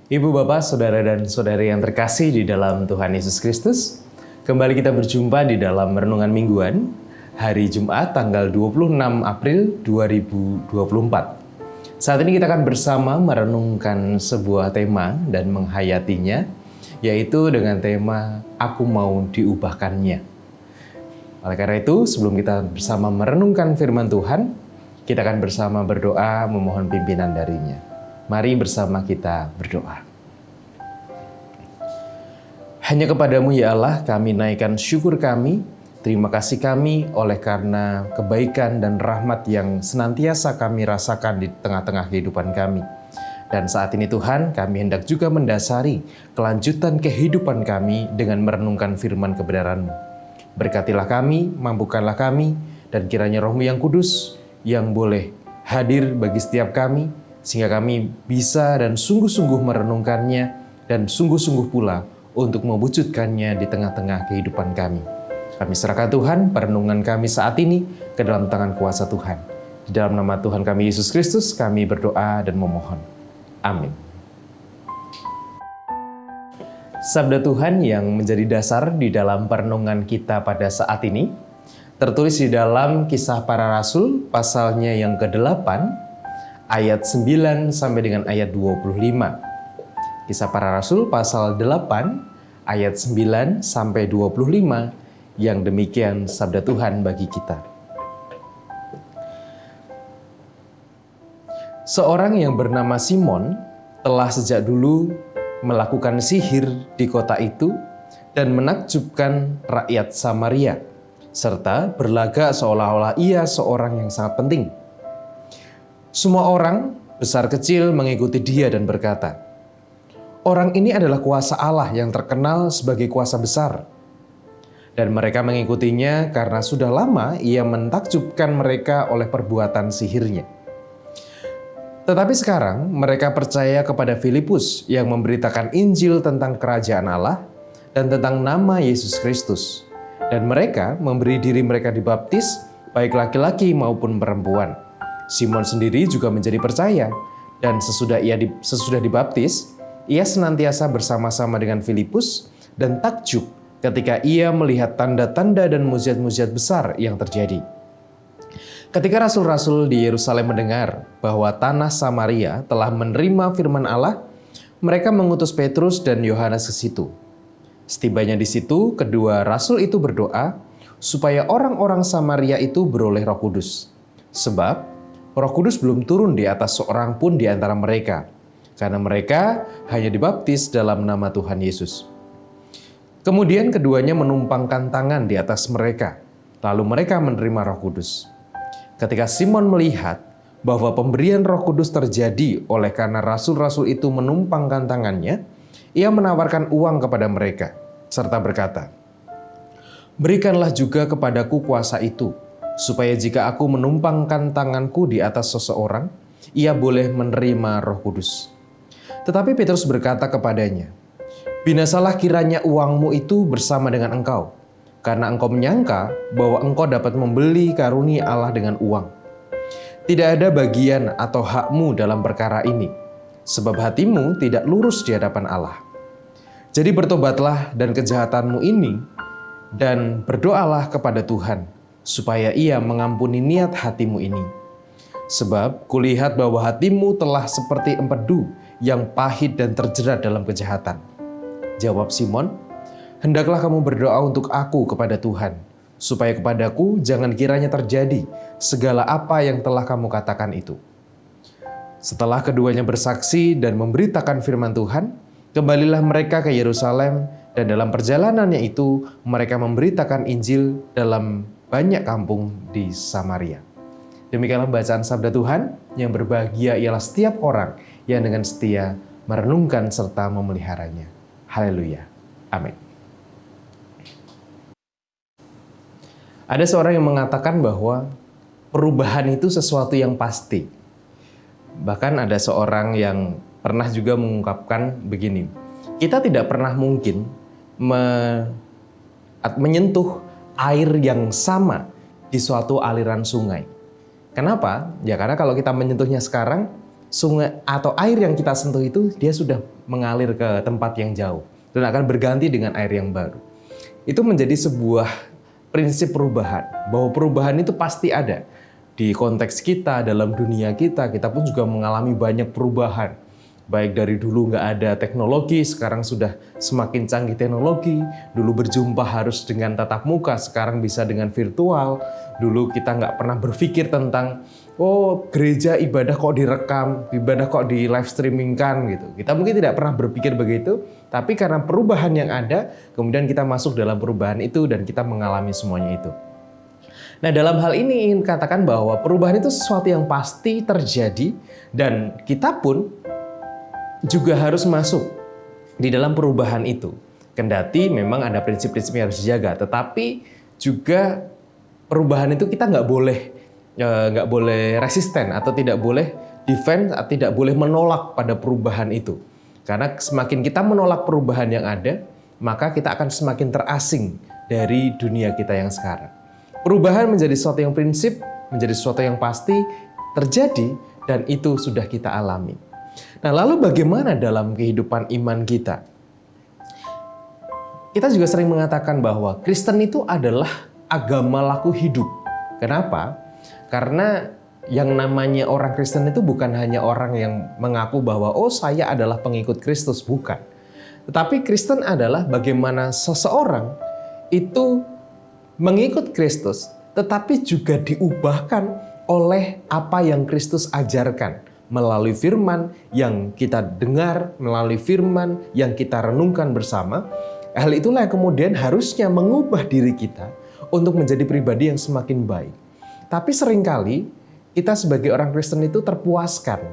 Ibu, Bapak, Saudara dan Saudari yang terkasih di dalam Tuhan Yesus Kristus, kembali kita berjumpa di dalam Renungan Mingguan, hari Jumat tanggal 26 April 2024. Saat ini kita akan bersama merenungkan sebuah tema dan menghayatinya, yaitu dengan tema Aku Mau Diubahkannya. Oleh karena itu, sebelum kita bersama merenungkan firman Tuhan, kita akan bersama berdoa memohon pimpinan darinya. Mari bersama kita berdoa. Hanya kepadamu ya Allah kami naikkan syukur kami, terima kasih kami oleh karena kebaikan dan rahmat yang senantiasa kami rasakan di tengah-tengah kehidupan kami. Dan saat ini Tuhan, kami hendak juga mendasari kelanjutan kehidupan kami dengan merenungkan firman kebenaran-Mu. Berkatilah kami, mampukanlah kami, dan kiranya Roh-Mu yang kudus yang boleh hadir bagi setiap kami, sehingga kami bisa dan sungguh-sungguh merenungkannya dan sungguh-sungguh pula untuk mewujudkannya di tengah-tengah kehidupan kami. Kami serahkan Tuhan perenungan kami saat ini ke dalam tangan kuasa Tuhan. Di dalam nama Tuhan kami Yesus Kristus kami berdoa dan memohon. Amin. Sabda Tuhan yang menjadi dasar di dalam perenungan kita pada saat ini tertulis di dalam Kisah Para Rasul pasalnya yang ke-8 ayat 9 sampai dengan ayat 25. Kisah Para Rasul pasal 8 ayat 9 sampai 25 yang demikian sabda Tuhan bagi kita. Seorang yang bernama Simon telah sejak dulu melakukan sihir di kota itu dan menakjubkan rakyat Samaria, serta berlagak seolah-olah ia seorang yang sangat penting. Semua orang, besar kecil, mengikuti dia dan berkata, "Orang ini adalah kuasa Allah yang terkenal sebagai kuasa besar." Dan mereka mengikutinya karena sudah lama ia mentakjubkan mereka oleh perbuatan sihirnya. Tetapi sekarang mereka percaya kepada Filipus yang memberitakan Injil tentang kerajaan Allah dan tentang nama Yesus Kristus. Dan mereka memberi diri mereka dibaptis, baik laki-laki maupun perempuan. Simon sendiri juga menjadi percaya, dan sesudah dibaptis, ia senantiasa bersama-sama dengan Filipus dan takjub ketika ia melihat tanda-tanda dan mujizat-mujizat besar yang terjadi. Ketika rasul-rasul di Yerusalem mendengar bahwa tanah Samaria telah menerima firman Allah, mereka mengutus Petrus dan Yohanes ke situ. Setibanya di situ, kedua rasul itu berdoa supaya orang-orang Samaria itu beroleh Roh Kudus. Sebab Roh Kudus belum turun di atas seorang pun di antara mereka, karena mereka hanya dibaptis dalam nama Tuhan Yesus. Kemudian keduanya menumpangkan tangan di atas mereka, lalu mereka menerima Roh Kudus. Ketika Simon melihat bahwa pemberian Roh Kudus terjadi oleh karena rasul-rasul itu menumpangkan tangannya, ia menawarkan uang kepada mereka, serta berkata, "Berikanlah juga kepadaku kuasa itu, supaya jika aku menumpangkan tanganku di atas seseorang, ia boleh menerima Roh Kudus." Tetapi Petrus berkata kepadanya, "Binasalah kiranya uangmu itu bersama dengan engkau, karena engkau menyangka bahwa engkau dapat membeli karunia Allah dengan uang. Tidak ada bagian atau hakmu dalam perkara ini, sebab hatimu tidak lurus di hadapan Allah. Jadi bertobatlah dan kejahatanmu ini, dan berdoalah kepada Tuhan, supaya ia mengampuni niat hatimu ini. Sebab kulihat bahwa hatimu telah seperti empedu yang pahit dan terjerat dalam kejahatan." Jawab Simon, "Hendaklah kamu berdoa untuk aku kepada Tuhan, supaya kepadaku jangan kiranya terjadi segala apa yang telah kamu katakan itu." Setelah keduanya bersaksi dan memberitakan firman Tuhan, kembalilah mereka ke Yerusalem, dan dalam perjalanannya itu mereka memberitakan Injil dalam banyak kampung di Samaria. Demikianlah bacaan sabda Tuhan. Yang berbahagia ialah setiap orang yang dengan setia merenungkan serta memeliharanya. Haleluya. Amin. Ada seorang yang mengatakan bahwa perubahan itu sesuatu yang pasti. Bahkan ada seorang yang pernah juga mengungkapkan begini, kita tidak pernah mungkin menyentuh air yang sama di suatu aliran sungai. Kenapa? Ya karena kalau kita menyentuhnya sekarang, sungai atau air yang kita sentuh itu dia sudah mengalir ke tempat yang jauh dan akan berganti dengan air yang baru. Itu menjadi sebuah prinsip perubahan, bahwa perubahan itu pasti ada. Di konteks kita, dalam dunia kita pun juga mengalami banyak perubahan. Baik dari dulu nggak ada teknologi, sekarang sudah semakin canggih teknologi. Dulu berjumpa harus dengan tatap muka, sekarang bisa dengan virtual. Dulu kita nggak pernah berpikir tentang, oh gereja ibadah kok direkam, ibadah kok di live streamingkan gitu. Kita mungkin tidak pernah berpikir begitu, tapi karena perubahan yang ada, kemudian kita masuk dalam perubahan itu dan kita mengalami semuanya itu. Nah, dalam hal ini ingin katakan bahwa perubahan itu sesuatu yang pasti terjadi dan kita pun juga harus masuk di dalam perubahan itu. Kendati memang ada prinsip-prinsip yang harus dijaga, tetapi juga perubahan itu kita nggak boleh resisten atau tidak boleh defense atau tidak boleh menolak pada perubahan itu. Karena semakin kita menolak perubahan yang ada, maka kita akan semakin terasing dari dunia kita yang sekarang. Perubahan menjadi sesuatu yang prinsip, menjadi sesuatu yang pasti terjadi dan itu sudah kita alami. Nah, lalu bagaimana dalam kehidupan iman kita? Kita juga sering mengatakan bahwa Kristen itu adalah agama laku hidup. Kenapa? Karena yang namanya orang Kristen itu bukan hanya orang yang mengaku bahwa oh saya adalah pengikut Kristus, bukan. Tetapi Kristen adalah bagaimana seseorang itu mengikut Kristus, tetapi juga diubahkan oleh apa yang Kristus ajarkan. Melalui firman yang kita dengar, melalui firman yang kita renungkan bersama. Hal itulah yang kemudian harusnya mengubah diri kita untuk menjadi pribadi yang semakin baik. Tapi seringkali kita sebagai orang Kristen itu terpuaskan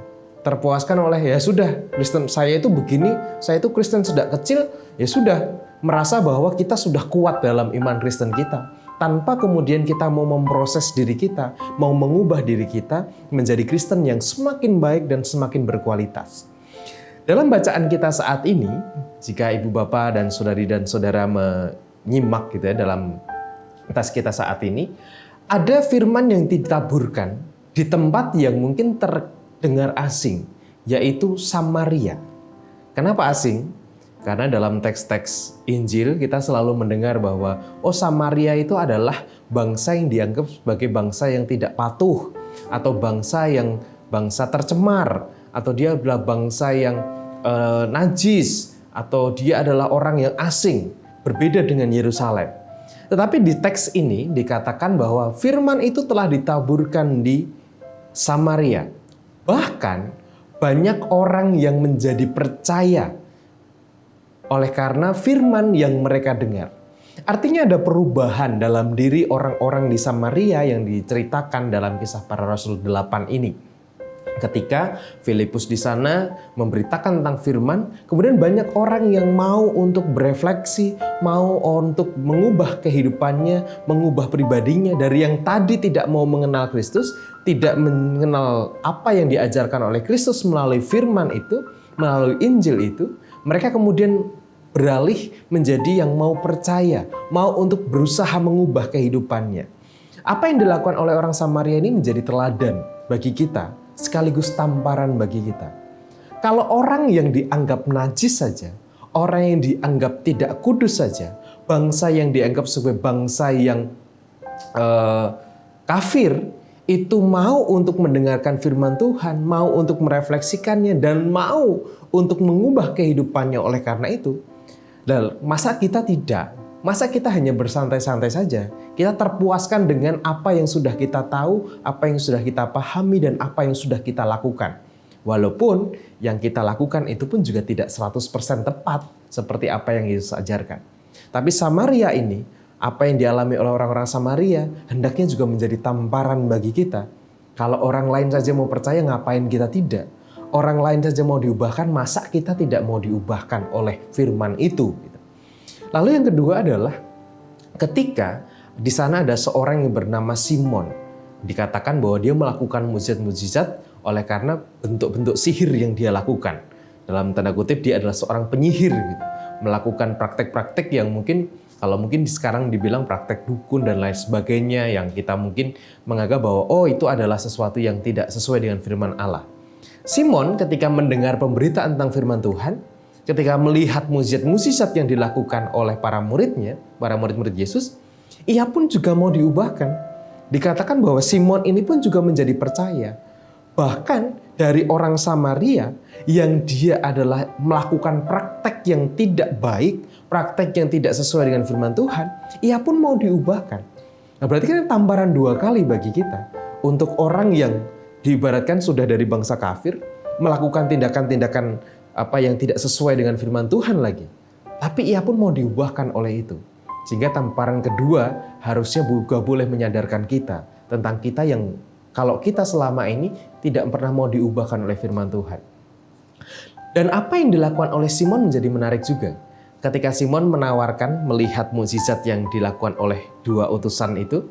oleh ya sudah, Kristen saya itu begini, saya itu Kristen sejak kecil, ya sudah, merasa bahwa kita sudah kuat dalam iman Kristen kita. Tanpa kemudian kita mau memproses diri kita, mau mengubah diri kita menjadi Kristen yang semakin baik dan semakin berkualitas. Dalam bacaan kita saat ini, jika ibu bapak dan saudari dan saudara menyimak gitu ya dalam tas kita saat ini, ada firman yang ditaburkan di tempat yang mungkin terdengar asing, yaitu Samaria. Kenapa asing? Karena dalam teks-teks Injil kita selalu mendengar bahwa Samaria itu adalah bangsa yang dianggap sebagai bangsa yang tidak patuh atau bangsa tercemar atau dia adalah bangsa yang najis atau dia adalah orang yang asing, berbeda dengan Yerusalem. Tetapi di teks ini dikatakan bahwa firman itu telah ditaburkan di Samaria. Bahkan banyak orang yang menjadi percaya oleh karena firman yang mereka dengar. Artinya ada perubahan dalam diri orang-orang di Samaria yang diceritakan dalam Kisah Para Rasul 8 ini. Ketika Filipus di sana memberitakan tentang firman, kemudian banyak orang yang mau untuk berefleksi, mau untuk mengubah kehidupannya, mengubah pribadinya dari yang tadi tidak mau mengenal Kristus, tidak mengenal apa yang diajarkan oleh Kristus melalui firman itu, melalui Injil itu. Mereka kemudian beralih menjadi yang mau percaya, mau untuk berusaha mengubah kehidupannya. Apa yang dilakukan oleh orang Samaria ini menjadi teladan bagi kita, sekaligus tamparan bagi kita. Kalau orang yang dianggap najis saja, orang yang dianggap tidak kudus saja, bangsa yang dianggap sebagai bangsa yang kafir, itu mau untuk mendengarkan firman Tuhan, mau untuk merefleksikannya, dan mau untuk mengubah kehidupannya oleh karena itu. Dan masa kita tidak? Masa kita hanya bersantai-santai saja? Kita terpuaskan dengan apa yang sudah kita tahu, apa yang sudah kita pahami, dan apa yang sudah kita lakukan. Walaupun yang kita lakukan itu pun juga tidak 100% tepat seperti apa yang Yesus ajarkan. Tapi Samaria ini, apa yang dialami oleh orang-orang Samaria hendaknya juga menjadi tamparan bagi kita. Kalau orang lain saja mau percaya, ngapain kita tidak? Orang lain saja mau diubahkan, masa kita tidak mau diubahkan oleh firman itu? Lalu yang kedua adalah ketika di sana ada seorang yang bernama Simon. Dikatakan bahwa dia melakukan mukjizat-mukjizat oleh karena bentuk-bentuk sihir yang dia lakukan. Dalam tanda kutip dia adalah seorang penyihir gitu. Melakukan praktek-praktek yang mungkin kalau mungkin sekarang dibilang praktek dukun dan lain sebagainya yang kita mungkin menganggap bahwa itu adalah sesuatu yang tidak sesuai dengan firman Allah. Simon ketika mendengar pemberitaan tentang firman Tuhan, ketika melihat mukjizat-mukjizat yang dilakukan oleh para muridnya, para murid-murid Yesus, ia pun juga mau diubahkan. Dikatakan bahwa Simon ini pun juga menjadi percaya. Bahkan dari orang Samaria yang dia adalah melakukan praktek yang tidak baik, praktek yang tidak sesuai dengan firman Tuhan, ia pun mau diubahkan. Nah, berarti kan tamparan dua kali bagi kita. Untuk orang yang diibaratkan sudah dari bangsa kafir, melakukan tindakan-tindakan yang tidak sesuai dengan firman Tuhan lagi. Tapi ia pun mau diubahkan oleh itu. Sehingga tamparan kedua harusnya juga boleh menyadarkan kita tentang kita yang kalau kita selama ini tidak pernah mau diubahkan oleh firman Tuhan. Dan apa yang dilakukan oleh Simon menjadi menarik juga. Ketika Simon menawarkan melihat mukjizat yang dilakukan oleh dua utusan itu,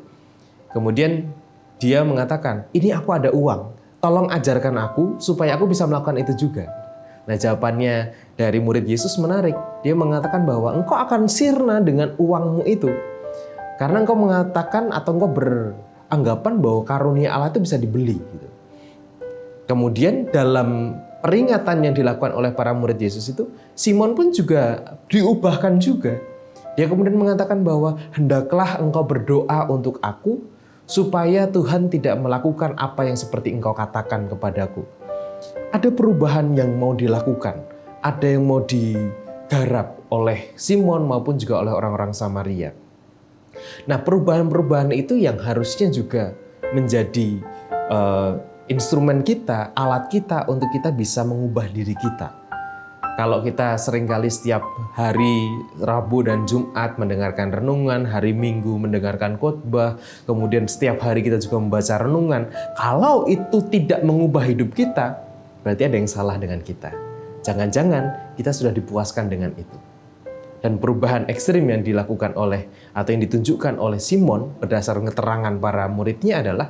kemudian dia mengatakan, ini aku ada uang, tolong ajarkan aku supaya aku bisa melakukan itu juga. Nah, jawabannya dari murid Yesus menarik. Dia mengatakan bahwa engkau akan sirna dengan uangmu itu. Karena engkau mengatakan atau engkau beranggapan bahwa karunia Allah itu bisa dibeli. Gitu. Kemudian dalam peringatan yang dilakukan oleh para murid Yesus itu, Simon pun juga diubahkan juga. Dia kemudian mengatakan bahwa hendaklah engkau berdoa untuk aku supaya Tuhan tidak melakukan apa yang seperti engkau katakan kepadaku. Ada perubahan yang mau dilakukan, ada yang mau digarap oleh Simon maupun juga oleh orang-orang Samaria. Nah, perubahan-perubahan itu yang harusnya juga menjadi instrumen kita, alat kita untuk kita bisa mengubah diri kita. Kalau kita seringkali setiap hari Rabu dan Jumat mendengarkan renungan, hari Minggu mendengarkan khotbah, kemudian setiap hari kita juga membaca renungan, kalau itu tidak mengubah hidup kita, berarti ada yang salah dengan kita. Jangan-jangan kita sudah dipuaskan dengan itu. Dan perubahan ekstrim yang dilakukan oleh atau yang ditunjukkan oleh Simon berdasarkan keterangan para muridnya adalah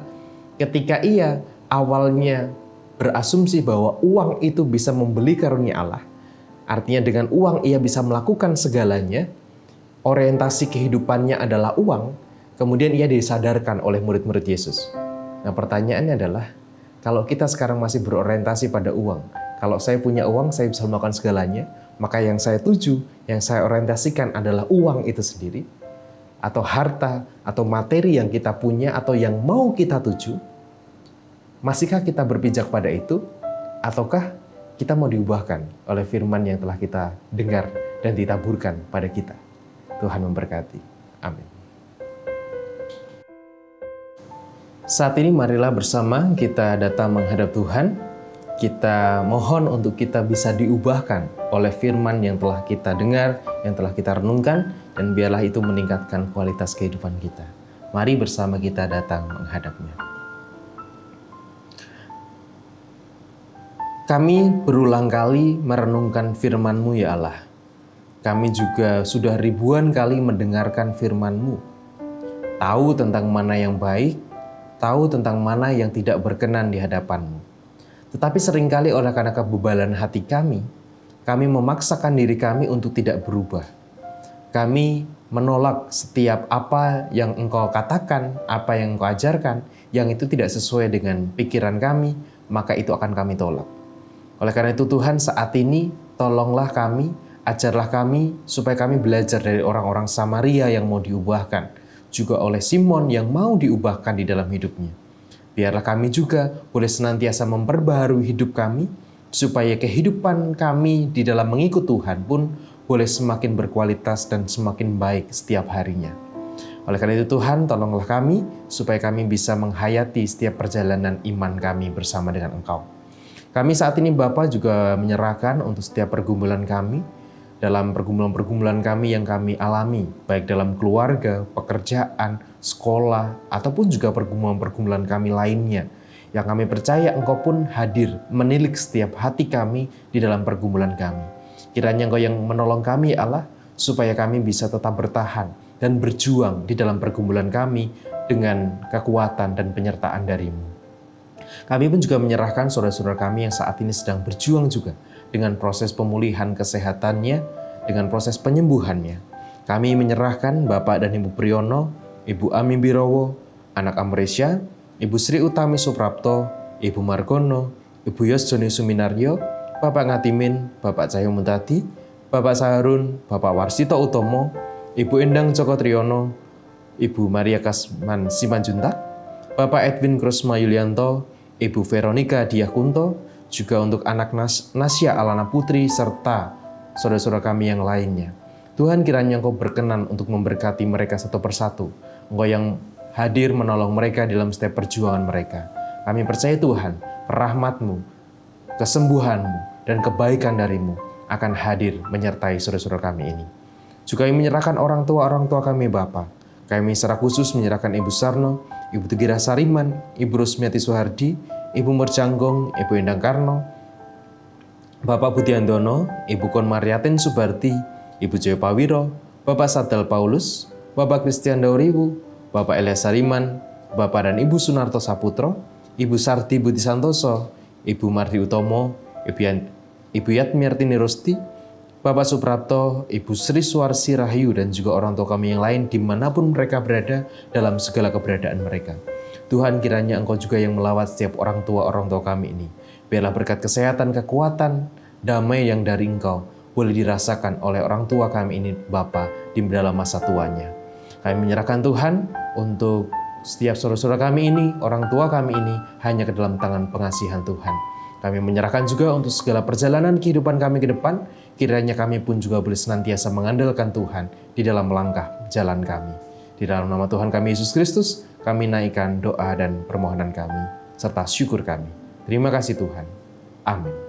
ketika ia awalnya berasumsi bahwa uang itu bisa membeli karunia Allah. Artinya dengan uang ia bisa melakukan segalanya. Orientasi kehidupannya adalah uang. Kemudian ia disadarkan oleh murid-murid Yesus. Nah, pertanyaannya adalah, kalau kita sekarang masih berorientasi pada uang, kalau saya punya uang, saya bisa melakukan segalanya, maka yang saya tuju, yang saya orientasikan adalah uang itu sendiri, atau harta, atau materi yang kita punya, atau yang mau kita tuju, masihkah kita berpijak pada itu, ataukah kita mau diubahkan oleh firman yang telah kita dengar dan ditaburkan pada kita? Tuhan memberkati. Amin. Saat ini marilah bersama kita datang menghadap Tuhan. Kita mohon untuk kita bisa diubahkan oleh firman yang telah kita dengar, yang telah kita renungkan, dan biarlah itu meningkatkan kualitas kehidupan kita. Mari bersama kita datang menghadapnya. Kami berulang kali merenungkan firman-Mu ya Allah. Kami juga sudah ribuan kali mendengarkan firman-Mu. Tahu tentang mana yang baik, tahu tentang mana yang tidak berkenan di hadapan-Mu. Tetapi seringkali oleh karena kebebalan hati kami memaksakan diri kami untuk tidak berubah. Kami menolak setiap apa yang Engkau katakan, apa yang Engkau ajarkan, yang itu tidak sesuai dengan pikiran kami, maka itu akan kami tolak. Oleh karena itu Tuhan, saat ini tolonglah kami, ajarlah kami supaya kami belajar dari orang-orang Samaria yang mau diubahkan, juga oleh Simon yang mau diubahkan di dalam hidupnya. Biarlah kami juga boleh senantiasa memperbaharui hidup kami, supaya kehidupan kami di dalam mengikut Tuhan pun boleh semakin berkualitas dan semakin baik setiap harinya. Oleh karena itu Tuhan, tolonglah kami supaya kami bisa menghayati setiap perjalanan iman kami bersama dengan Engkau. Kami saat ini Bapa juga menyerahkan untuk setiap pergumulan kami, dalam pergumulan-pergumulan kami yang kami alami, baik dalam keluarga, pekerjaan, sekolah, ataupun juga pergumulan-pergumulan kami lainnya, yang kami percaya Engkau pun hadir menilik setiap hati kami di dalam pergumulan kami. Kiranya Engkau yang menolong kami Allah, supaya kami bisa tetap bertahan dan berjuang di dalam pergumulan kami dengan kekuatan dan penyertaan dari-Mu. Kami pun juga menyerahkan saudara-saudara kami yang saat ini sedang berjuang juga dengan proses pemulihan kesehatannya, dengan proses penyembuhannya. Kami menyerahkan Bapak dan Ibu Priyono, Ibu Ami Birowo, anak Amresya, Ibu Sri Utami Suprapto, Ibu Margono, Ibu Yos Joni Suminaryo, Bapak Ngatimin, Bapak Cahyo Muntadi, Bapak Saharun, Bapak Warsito Utomo, Ibu Endang Joko Triyono, Ibu Maria Kasman Simanjuntak, Bapak Edwin Krusma Yulianto, Ibu Veronica Diakunto, juga untuk anak Nasya Alana Putri, serta saudara-saudara kami yang lainnya. Tuhan, kiranya Engkau berkenan untuk memberkati mereka satu persatu. Engkau yang hadir menolong mereka dalam setiap perjuangan mereka. Kami percaya Tuhan, rahmat-Mu, kesembuhan-Mu, dan kebaikan dari-Mu akan hadir menyertai saudara-saudara kami ini. Juga kami menyerahkan orang tua kami Bapa. Kami secara khusus menyerahkan Ibu Sarno, Ibu Tegira Sariman, Ibu Rusmiati Suhardi, Ibu Merjanggong, Ibu Endang Karno, Bapak Budiandono, Ibu Kon Mariatin Subarti, Ibu Joyo Pawiro, Bapak Sadal Paulus, Bapak Christian Dauriwu, Bapak Elias Sariman, Bapak dan Ibu Sunarto Saputro, Ibu Sarti Budi Santoso, Ibu Mardi Utomo, Ibu Yatmiartini Rusti, Bapak Suprapto, Ibu Sri Suarsi Rahayu, dan juga orang tua kami yang lain dimanapun mereka berada dalam segala keberadaan mereka. Tuhan, kiranya Engkau juga yang melawat setiap orang tua kami ini. Biarlah berkat kesehatan, kekuatan, damai yang dari Engkau boleh dirasakan oleh orang tua kami ini Bapa di dalam masa tuanya. Kami menyerahkan Tuhan untuk setiap saudara-saudara kami ini, orang tua kami ini hanya ke dalam tangan pengasihan Tuhan. Kami menyerahkan juga untuk segala perjalanan kehidupan kami ke depan, kiranya kami pun juga boleh senantiasa mengandalkan Tuhan di dalam langkah jalan kami. Di dalam nama Tuhan kami Yesus Kristus, kami naikkan doa dan permohonan kami, serta syukur kami. Terima kasih Tuhan. Amin.